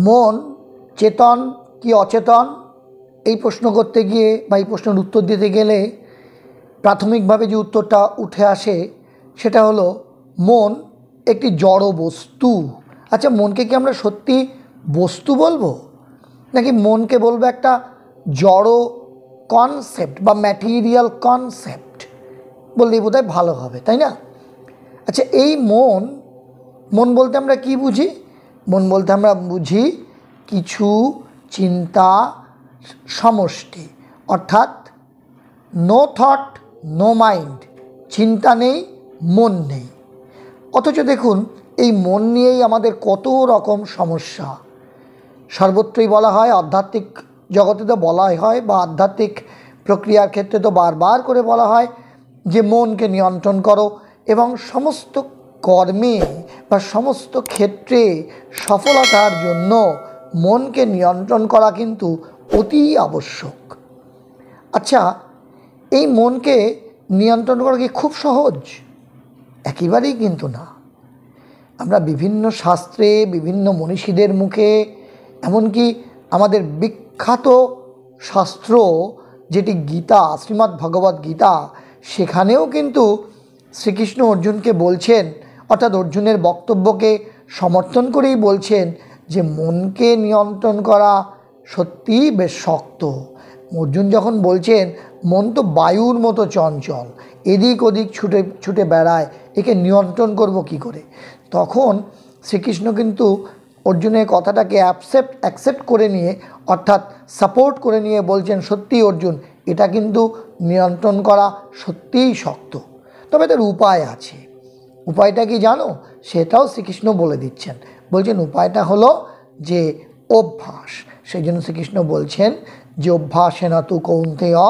মন চেতন কি অচেতন এই প্রশ্ন করতে গিয়ে বা এই প্রশ্নের উত্তর দিতে গেলে প্রাথমিকভাবে যে উত্তরটা উঠে আসে সেটা হলো মন একটি জড় বস্তু। আচ্ছা, মনকে কি আমরা সত্যি বস্তু বলবো, নাকি মনকে বলবো একটা জড় কনসেপ্ট বা ম্যাটেরিয়াল কনসেপ্ট বললেই বোধহয় ভালো হবে, তাই না? আচ্ছা, এই মন মন বলতে আমরা কি বুঝি? মন বলতে আমরা বুঝি কিছু চিন্তা সমষ্টি, অর্থাৎ নো থট নো মাইন্ড, চিন্তা নেই মন নেই। অথচ দেখুন, এই মন নিয়েই আমাদের কত রকম সমস্যা। সর্বত্রই বলা হয়, আধ্যাত্মিক জগতে তো বলাই হয়, বা আধ্যাত্মিক প্রক্রিয়ার ক্ষেত্রে তো বারবার করে বলা হয় যে মনকে নিয়ন্ত্রণ করো, এবং সমস্ত কর্মে বা সমস্ত ক্ষেত্রে সফলতার জন্য মনকে নিয়ন্ত্রণ করা কিন্তু অতি আবশ্যক। আচ্ছা, এই মনকে নিয়ন্ত্রণ করা কি খুব সহজ? একেবারেই কিন্তু না। আমরা বিভিন্ন শাস্ত্রে, বিভিন্ন মনীষীদের মুখে, এমনকি আমাদের বিখ্যাত শাস্ত্র যেটি গীতা, শ্রীমদ্ ভগবদ্ গীতা, সেখানেও কিন্তু শ্রীকৃষ্ণ অর্জুনকে বলছেন, অর্থাৎ অর্জুনের বক্তব্যকে সমর্থন করেই বলছেন যে মনকে নিয়ন্ত্রণ করা সত্যিই বেশ শক্ত। অর্জুন যখন বলছেন মন তো বায়ুর মতো চঞ্চল, এদিক ওদিক ছুটে ছুটে বেড়ায়, একে নিয়ন্ত্রণ করব কি করে, তখন শ্রীকৃষ্ণ কিন্তু অর্জুনের কথাটাকে অ্যাকসেপ্ট করে নিয়ে, অর্থাৎ সাপোর্ট করে নিয়ে বলছেন, সত্যি অর্জুন, এটা কিন্তু নিয়ন্ত্রণ করা সত্যিই শক্ত, তবে তার উপায় আছে। উপায়টা কি জানো? সেটাও শ্রীকৃষ্ণ বলে দিচ্ছেন। বলছেন উপায়টা হলো যে অভ্যাস। সেই জন্য শ্রীকৃষ্ণ বলছেন যে অভ্যাসেন তু কৌন্তেয়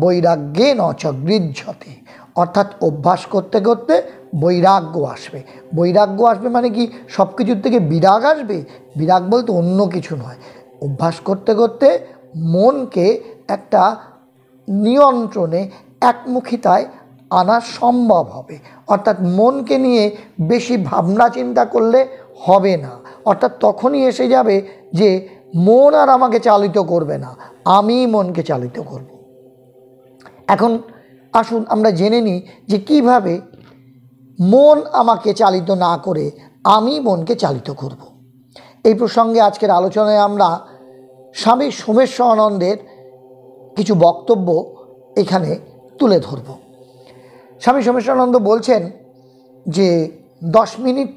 বৈরাগ্যে ন চ গৃহ্যতে, অর্থাৎ অভ্যাস করতে করতে বৈরাগ্য আসবে। বৈরাগ্য আসবে মানে কি সব কিছুর থেকে বিরাগ আসবে? বিরাগ বলতে অন্য কিছু নয়, অভ্যাস করতে করতে মনকে একটা নিয়ন্ত্রণে, একমুখিতায় আনা সম্ভব হবে। অর্থাৎ মনকে নিয়ে বেশি ভাবনা চিন্তা করলে হবে না, অর্থাৎ তখনই এসে যাবে যে মন আর আমাকে চালিত করবে না, আমি মনকে চালিত করব। এখন আসুন আমরা জেনে নিই যে কিভাবে মন আমাকে চালিত না করে আমি মনকে চালিত করব। এই প্রসঙ্গে আজকের আলোচনায় আমরা স্বামী সোমেশ্বরানন্দের কিছু বক্তব্য এখানে তুলে ধরব। স্বামী সোমেশ্বরানন্দ বলছেন যে 10 মিনিট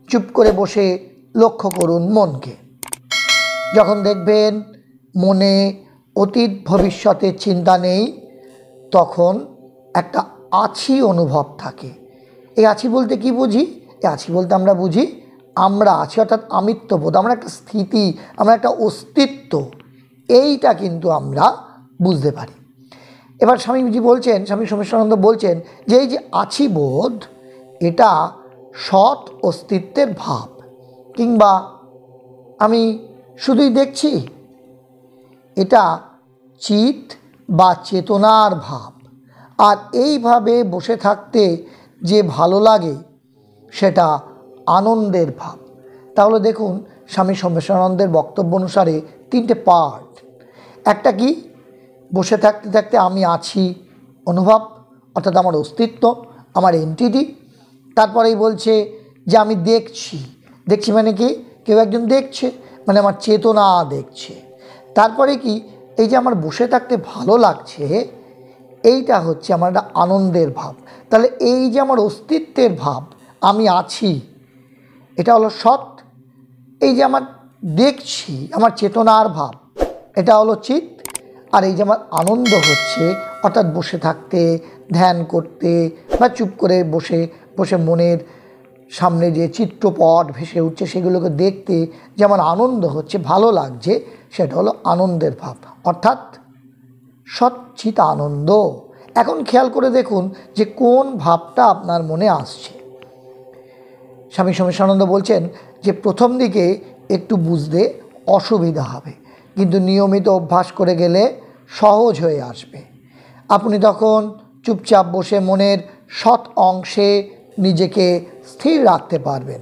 চুপ করে বসে লক্ষ্য করুন মনকে। যখন দেখবেন মনে অতীত ভবিষ্যতের চিন্তা নেই, তখন একটা আছি অনুভব থাকে। এই আছি বলতে কি বুঝি? এই আছি বলতে আমরা বুঝি আমরা আছি, অর্থাৎ আমিত্ববোধ, আমরা একটা স্থিতি, আমরা একটা অস্তিত্ব, এইটা কিন্তু আমরা বুঝতে পারি। এবার স্বামী সোমেশ্বরানন্দ বলছেন যে এই যে আছি বোধ, এটা সৎ অস্তিত্বের ভাব, কিংবা আমি শুধুই দেখছি, এটা চিত বা চেতনার ভাব। আর এইভাবে বসে থাকতে যে ভালো লাগে সেটা আনন্দের ভাব। তাহলে দেখুন, স্বামী সোমেশ্বরানন্দের বক্তব্য অনুসারে 3টে পার্ট। একটা কি? বসে থাকতে থাকতে আমি আছি অনুভব, অর্থাৎ আমার অস্তিত্ব, আমার এন্টিটি। তারপরেই বলছে যে আমি দেখছি মানে কি? কেউ একজন দেখছে, মানে আমার চেতনা দেখছে। তারপরে কি? এই যে আমার বসে থাকতে ভালো লাগছে, এইটা হচ্ছে আমার একটা আনন্দের ভাব। তাহলে এই যে আমার অস্তিত্বের ভাব, আমি আছি, এটা হলো সৎ। এই যে আমার দেখছি, আমার চেতনার ভাব, এটা হলো চিত। আর এই যে আমার আনন্দ হচ্ছে, অর্থাৎ বসে থাকতে, ধ্যান করতে, বা চুপ করে বসে বসে মনের সামনে যে চিত্রপট ভেসে উঠছে সেগুলোকে দেখতে যে আমার আনন্দ হচ্ছে, ভালো লাগছে, সেটা হলো আনন্দের ভাব, অর্থাৎ সচ্চিত আনন্দ। এখন খেয়াল করে দেখুন যে কোন ভাবটা আপনার মনে আসছে। স্বামী সোমেশ্বরানন্দ বলছেন যে প্রথম দিকে একটু বুঝতে অসুবিধা হবে, কিন্তু নিয়মিত অভ্যাস করে গেলে সহজ হয়ে আসবে। আপনি তখন চুপচাপ বসে মনের সৎ অংশে নিজেকে স্থির রাখতে পারবেন।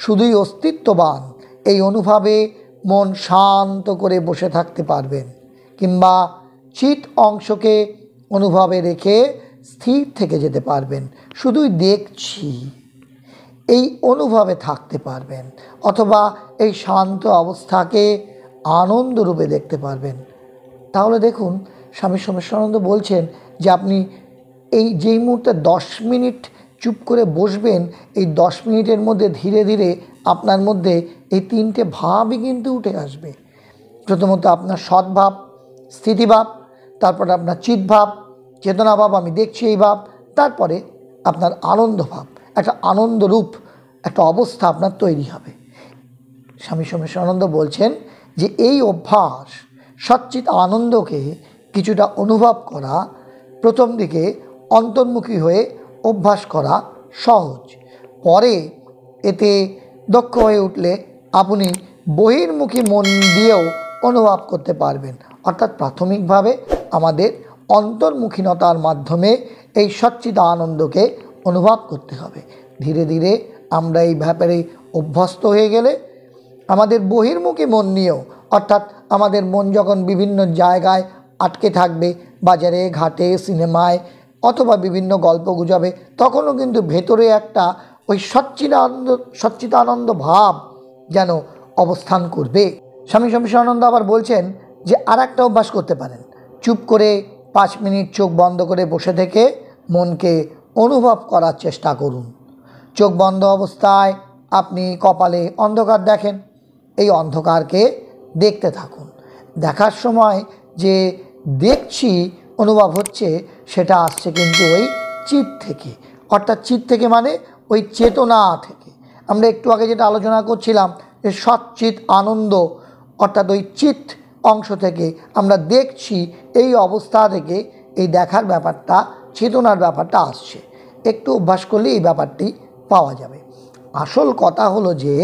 শুধুই অস্তিত্ববান এই অনুভবে মন শান্ত করে বসে থাকতে পারবেন, কিংবা চিত অংশকে অনুভবে রেখে স্থির থেকে যেতে পারবেন। শুধুই দেখছি এই অনুভবে থাকতে পারবেন, অথবা এই শান্ত অবস্থাকে আনন্দরূপে দেখতে পারবেন। তাহলে দেখুন, স্বামী সোমেশ্বরানন্দ বলছেন যে আপনি এই যেই মুহূর্তে 10 মিনিট চুপ করে বসবেন, এই 10 মিনিটের মধ্যে ধীরে ধীরে আপনার মধ্যে এই 3টে ভাবই কিন্তু উঠে আসবে। প্রথমত আপনার সদ্ভাব, স্থিতিভাব, তারপরে আপনার চিৎভাব, চেতনাভাব, আমি দেখছি এই ভাব, তারপরে আপনার আনন্দভাব, একটা আনন্দরূপ একটা অবস্থা আপনার তৈরি হবে। স্বামী সোমেশ্বরানন্দ বলছেন যে এই অভ্যাস, সচ্চিত আনন্দকে কিছুটা অনুভব করা, প্রথম দিকে অন্তর্মুখী হয়ে অভ্যাস করা সহজ, পরে এতে দক্ষ হয়ে উঠলে আপনি বহির্মুখী মন দিয়েও অনুভব করতে পারবেন। অর্থাৎ প্রাথমিকভাবে আমাদের অন্তর্মুখীনতার মাধ্যমে এই সচ্চিত আনন্দকে অনুভব করতে হবে। ধীরে ধীরে আমরা এই ব্যাপারে অভ্যস্ত হয়ে গেলে আমাদের বহির্মুখী মন নিয়েও, অর্থাৎ আমাদের মন যখন বিভিন্ন জায়গায় আটকে থাকবে, বাজারে ঘাটে, সিনেমায়, অথবা বিভিন্ন গল্প গুজবে, তখনও কিন্তু ভেতরে একটা ওই সচ্চিদানন্দ ভাব যেন অবস্থান করবে। স্বামী সোমেশ্বরানন্দ আবার বলছেন যে আর একটা অভ্যাস করতে পারেন। চুপ করে 5 মিনিট চোখ বন্ধ করে বসে থেকে মনকে অনুভব করার চেষ্টা করুন। চোখ বন্ধ অবস্থায় আপনি কপালে অন্ধকার দেখেন, এই অন্ধকারকে দেখতে থাকুন। দেখার সময় যে দেখছি অনুভব হচ্ছে, সেটা আসছে কিন্তু ওই চিত থেকে, অর্থাৎ চিত থেকে মানে ওই চেতনা থেকে। আমরা একটু আগে যেটা আলোচনা করছিলাম যে সচ্চিত আনন্দ, অর্থাৎ ওই চিত অংশ থেকে আমরা দেখছি, এই অবস্থা থেকে এই দেখার ব্যাপারটা, চেতনার ব্যাপারটা আসছে। একটু অভ্যাস করলে এই ব্যাপারটি পাওয়া যাবে। আসল কথা হলো যে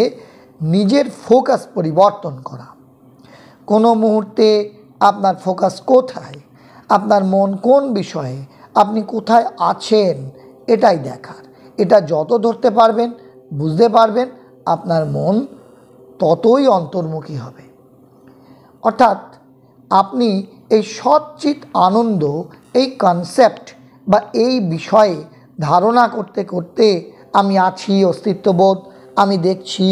নিজের ফোকাস পরিবর্তন করা। কোনো মুহূর্তে আপনার ফোকাস কোথায়, আপনার মন কোন বিষয়ে, আপনি কোথায় আছেন, এটাই দেখার। এটা যত ধরতে পারবেন, বুঝতে পারবেন, আপনার মন ততই অন্তর্মুখী হবে। অর্থাৎ আপনি এই সচ্চিত আনন্দ, এই কনসেপ্ট বা এই বিষয়ে ধারণা করতে করতে আমি আছি অস্তিত্ববোধ, আমি দেখছি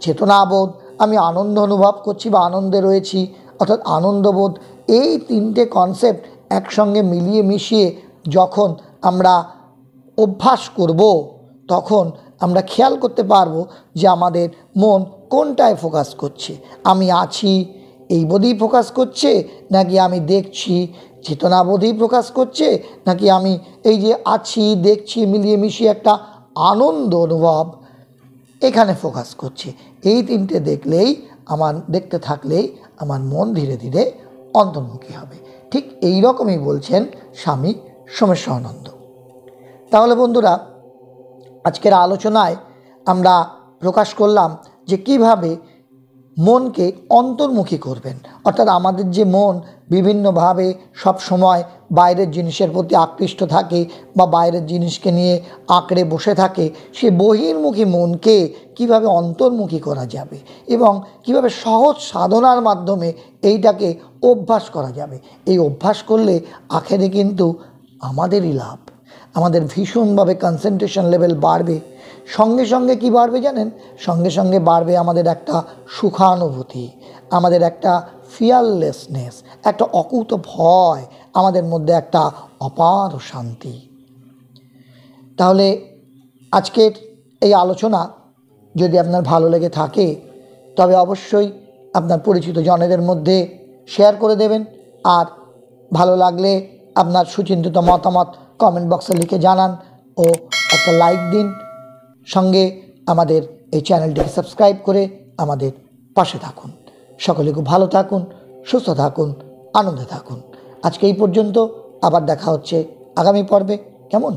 চেতনাবোধ, আমি আনন্দ অনুভব করছি বা আনন্দে রয়েছি অর্থাৎ আনন্দবোধ, এই 3টে কনসেপ্ট একসঙ্গে মিলিয়ে মিশিয়ে যখন আমরা অভ্যাস করব, তখন আমরা খেয়াল করতে পারবো যে আমাদের মন কোনটায় ফোকাস করছে। আমি আছি এই বোধেই ফোকাস করছে, নাকি আমি দেখছি চেতনাবোধেই ফোকাস করছে, নাকি আমি এই যে আছি দেখছি মিলিয়ে মিশিয়ে একটা আনন্দ অনুভব এখানে ফোকাস করছে। এই 3টে দেখতে থাকলেই আমার মন ধীরে ধীরে অন্তর্মুখী হবে। ঠিক এই রকমই বলছেন স্বামী সোমেশ্বরানন্দ। তাহলে বন্ধুরা, আজকের আলোচনায় আমরা প্রকাশ করলাম যে কিভাবে মনকে অন্তর্মুখী করবেন। অর্থাৎ আমাদের যে মন বিভিন্নভাবে সব সময় বাইরের জিনিসের প্রতি আকৃষ্ট থাকে বা বাইরের জিনিসকে নিয়ে আঁকড়ে বসে থাকে, সে বহির্মুখী মনকে কিভাবে অন্তর্মুখী করা যাবে এবং কিভাবে সহজ সাধনার মাধ্যমে এইটাকে অভ্যাস করা যাবে। এই অভ্যাস করলে আখেরে কিন্তু আমাদেরই লাভ, আমাদের ভীষণভাবে কনসেন্ট্রেশন লেভেল বাড়বে। সঙ্গে সঙ্গে কি বাড়বে জানেন? সঙ্গে সঙ্গে বাড়বে আমাদের একটা সুখানুভূতি, আমাদের একটা ফিয়ারলেসনেস, একটা অকুত ভয়, আমাদের মধ্যে একটা অপার শান্তি। তাহলে আজকের এই আলোচনা যদি আপনার ভালো লেগে থাকে, তবে অবশ্যই আপনার পরিচিত জনেদের মধ্যে শেয়ার করে দেবেন। আর ভালো লাগলে আপনার সুচিন্তিত মতামত কমেন্ট বক্সে লিখে জানান ও একটা লাইক দিন। সঙ্গে আমাদের এই চ্যানেলটিকে সাবস্ক্রাইব করে আমাদের পাশে থাকুন। সকলে খুব ভালো থাকুন, সুস্থ থাকুন, আনন্দে থাকুন। আজকে এই পর্যন্ত, আবার দেখা হচ্ছে আগামী পর্বে। কেমন?